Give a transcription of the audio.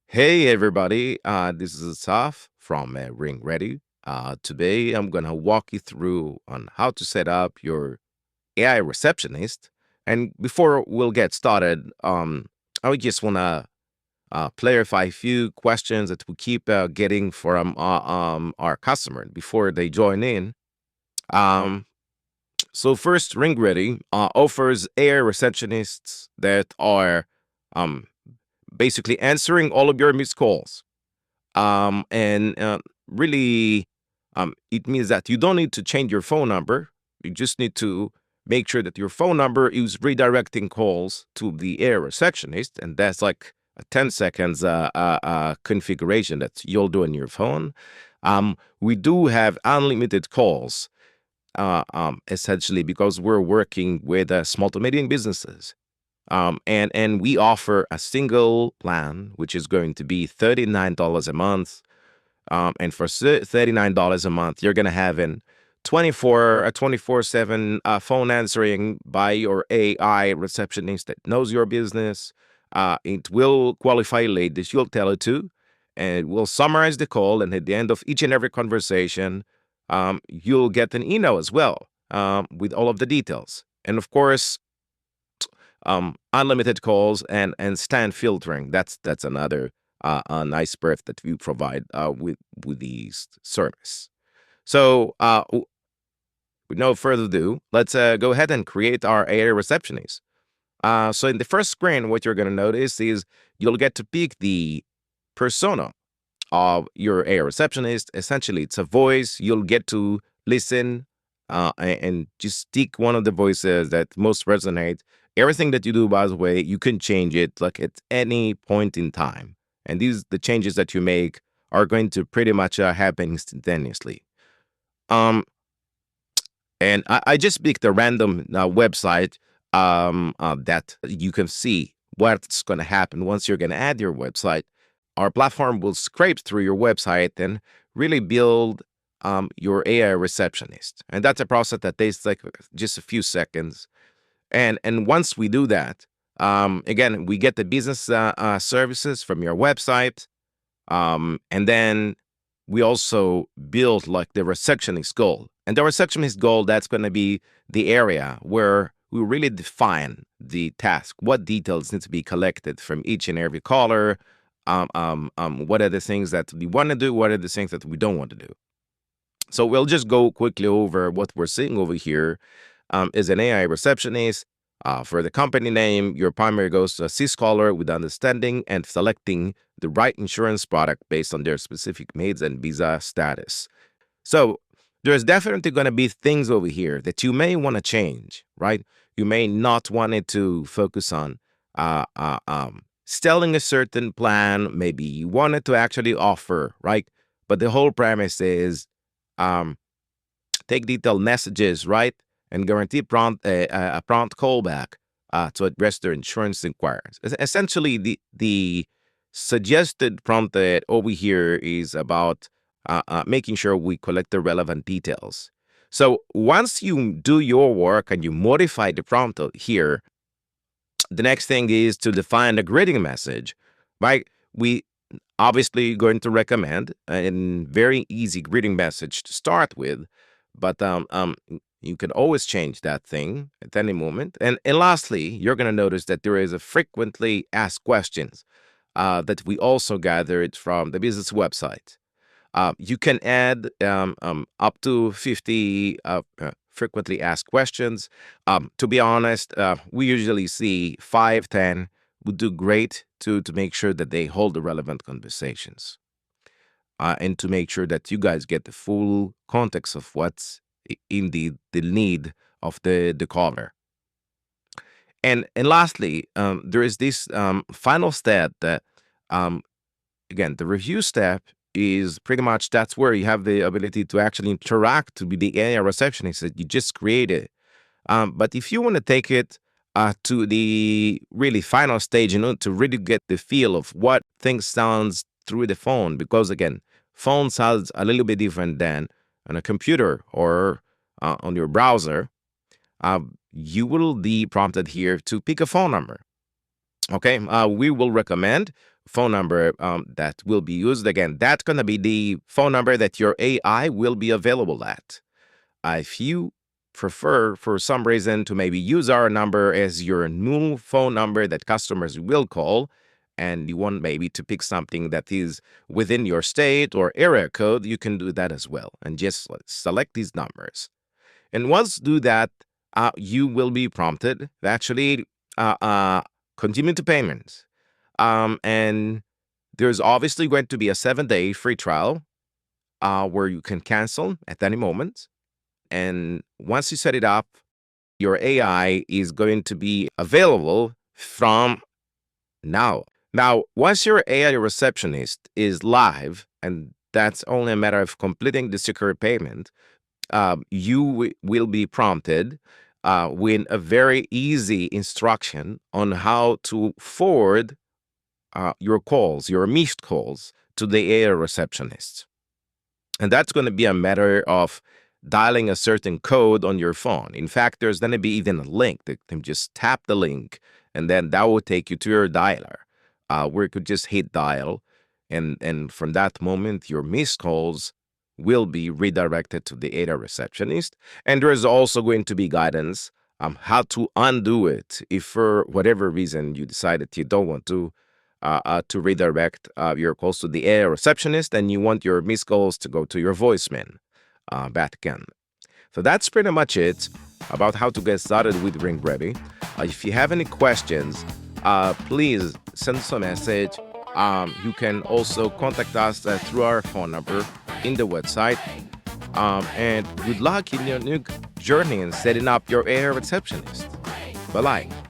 Hey everybody, this is Asaf from Ring Ready. Today I'm gonna walk you through on how to set up your AI receptionist. And before we'll get started, I would just wanna clarify a few questions that we keep getting from our customer before they join in. Um, so first, Ring Ready offers AI receptionists that are um, basically answering all of your missed calls. And really, it means that you don't need to change your phone number. You just need to make sure that your phone number is redirecting calls to the air receptionist, and that's like a 10 seconds configuration that you'll do on your phone. We do have unlimited calls, essentially, because we're working with small to medium businesses. And we offer a single plan, which is going to be $39 a month. And for $39 a month, you're gonna have an 24/7 phone answering by your AI receptionist that knows your business. It will qualify ladies. You'll tell it to, and it will summarize the call. And at the end of each and every conversation, you'll get an email as well with all of the details. And of course, unlimited calls and stand filtering. That's another a nice perk that we provide with these service. So with no further ado, let's go ahead and create our AI receptionist. So in the first screen, what you're going to notice is you'll get to pick the persona of your AI receptionist. Essentially, it's a voice. You'll get to listen and just pick one of the voices that most resonate. Everything that you do, by the way, you can change it like at any point in time. And the changes that you make are going to pretty much happen instantaneously. Um, and I just picked a random website that you can see what's going to happen once you're going to add your website. Our platform will scrape through your website and really build your AI receptionist. And that's a process that takes like just a few seconds. And once we do that, again, we get the business services from your website. And then we also build like the receptionist goal. And the receptionist goal, that's going to be the area where we really define the task, what details need to be collected from each and every caller. What are the things that we want to do? What are the things that we don't want to do? So we'll just go quickly over what we're seeing over here. Is an AI receptionist. For the company name, your primary goes to assist caller with understanding and selecting the right insurance product based on their specific needs and visa status. So there's definitely going to be things over here that you may want to change, right? You may not want it to focus on selling a certain plan. Maybe you want it to actually offer, right? But the whole premise is um, take detailed messages, right? And guarantee a prompt callback to address their insurance inquiries. Essentially, the suggested prompt that over here is about making sure we collect the relevant details. So once you do your work and you modify the prompt here, the next thing is to define a greeting message, right? We obviously going to recommend a very easy greeting message to start with, but you can always change that thing at any moment. And lastly, you're going to notice that there is a frequently asked questions that we also gathered from the business website. You can add up to 50 frequently asked questions. To be honest, we usually see 5, 10 would do great to make sure that they hold the relevant conversations and to make sure that you guys get the full context of what's indeed the need of the caller. And lastly, there is this final step that um, again, the review step is pretty much that's where you have the ability to actually interact with the AI receptionist that you just created. But if you want to take it to the really final stage, to really get the feel of what things sounds through the phone, because again, phone sounds a little bit different than on a computer or on your browser. You will be prompted here to pick a phone number. Okay, we will recommend phone number that will be used. Again, that's going to be the phone number that your AI will be available at. If you prefer, for some reason, to maybe use our number as your new phone number that customers will call, and you want maybe to pick something that is within your state or area code, you can do that as well. And just select these numbers. And once do that, you will be prompted to actually continue to payments. And there's obviously going to be a 7-day free trial where you can cancel at any moment. And once you set it up, your AI is going to be available from now. Now, once your AI receptionist is live, and that's only a matter of completing the secure payment, you will be prompted with a very easy instruction on how to forward your calls, your missed calls, to the AI receptionist. And that's going to be a matter of dialing a certain code on your phone. In fact, there's going to be even a link that you can just tap the link, and then that will take you to your dialer, where you could just hit dial. And from that moment, your missed calls will be redirected to the AI receptionist. And there is also going to be guidance how to undo it if for whatever reason you decide that you don't want to redirect your calls to the AI receptionist and you want your missed calls to go to your voicemail back again. So that's pretty much it about how to get started with Ring Ready. If you have any questions, please send us a message. You can also contact us through our phone number in the website. And good luck in your new journey in setting up your AI receptionist. Bye-bye.